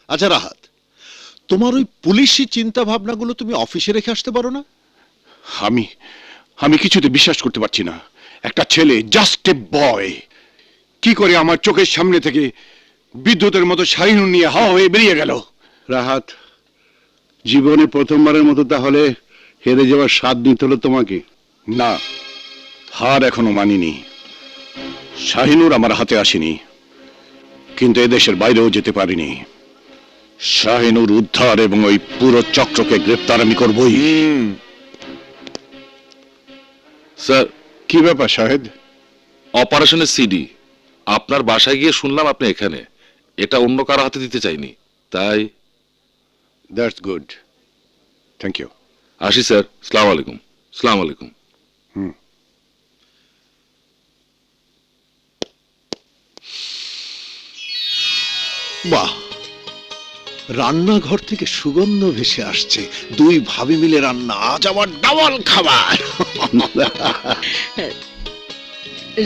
আচ্ছা রাহাত, তোমার ওই পুলিশি চিন্তা ভাবনাগুলো তুমি অফিসে রেখে আসতে পারো না? আমি আমি কিছুতে বিশ্বাস করতে পারছি না। একটা ছেলে, জাস্ট এ বয়, কি করে আমার চোখের সামনে থেকে বিদ্যুতের মতো শাহিনুর নিয়ে হাওয়া হয়ে বেরিয়ে গেল। রাহাত, জীবনে প্রথমবারের মতো তাহলে হেরে যাওয়ার স্বাদ নিতে হলো তোমাকে? না, হার এখনো মানিনি। শাহিনুর আমার হাতে আসেনি, কিন্তু এদেশের বাইরেও যেতে পারিনি। শাহিনুর উদ্ধার এবং ওই পুরো চক্রকে গ্রেপ্তার আমি করবই। স্যার, কি ব্যাপার শাহেদ? অপারেশনের সিডি আপনার বাসায় গিয়ে শুনলাম আপনি এখানে। এটা অন্য কারো হাতে দিতে চাইনি, তাই। That's good, thank you. আসি স্যার, সালাম আলাইকুম। সালাম আলাইকুম। বাহ, রান্নাঘর থেকে সুগন্ধ ভেসে আসছে। দুই ভাবি মিলে রান্না, আজ আমার ডাবল খাবার।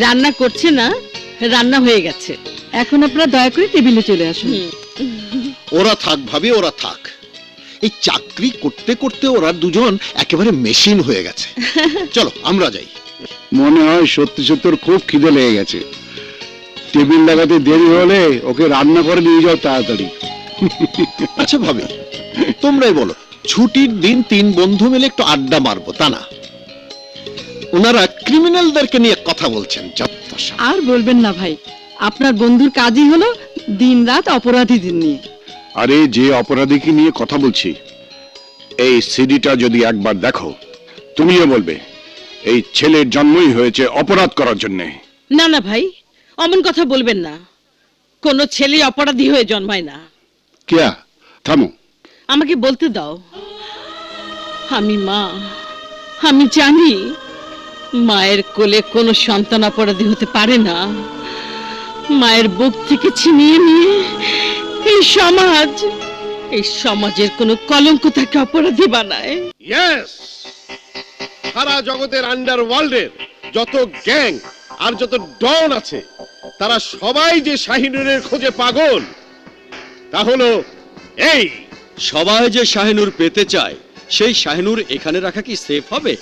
রান্না করছে না, রান্না হয়ে গেছে। এখন আপনারা দয়া করে টেবিলে চলে আসুন। ওরা থাক ভাবি, ওরা থাক। এই চাকরি করতে করতে ওরা দুজন একেবারে মেশিন হয়ে গেছে। চলো আমরা যাই। মনে হয় সত্যি সত্যি ওর খুব খিদে লেগে গেছে। টেবিল লাগাতে দেরি হলে ওকে রান্না করে নিয়ে যাও তাড়াতাড়ি। আচ্ছা ভাবি, তোমরাই বলো, ছুটির দিন তিন বন্ধু মিলে একটু আড্ডা মারবো, তা না? ওনারা ক্রিমিনালদেরকে নিয়ে কথা বলছেন। যত্তসব। আর বলবেন না ভাই, আপনার বন্ধুর কাজই হলো দিনরাত অপরাধীদের নিয়ে। আরে, যে অপরাধীকে নিয়ে কথা বলছি, এই সিডিটা যদি একবার দেখো, তুমিও বলবে এই ছেলের জন্মই হয়েছে অপরাধ করার জন্যে। না না ভাই, অমন কথা বলবেন না। কোন ছেলে অপরাধী হয়ে জন্মায় না। কেয়া, থামো। আমাকে বলতে দাও। আমি মা, আমি জানি মায়ের কোলে কোনো সন্তান অপরাধী হতে পারে না। মায়ের বুক থেকে ছিনিয়ে নিয়ে এই সমাজের কোনো কলঙ্ক তাকে অপরাধী বানায়। ইয়েস, সারা জগতের আন্ডারওয়ার্ল্ডের যত গ্যাং আর যত ডন আছে, তারা সবাই যে শাহিনুরের খোঁজে পাগল, তা হলো এই। সবাই যে শাহিনুর পেতে চায়, সেই শাহিনুর এখানে রাখা কি সেফ হবে?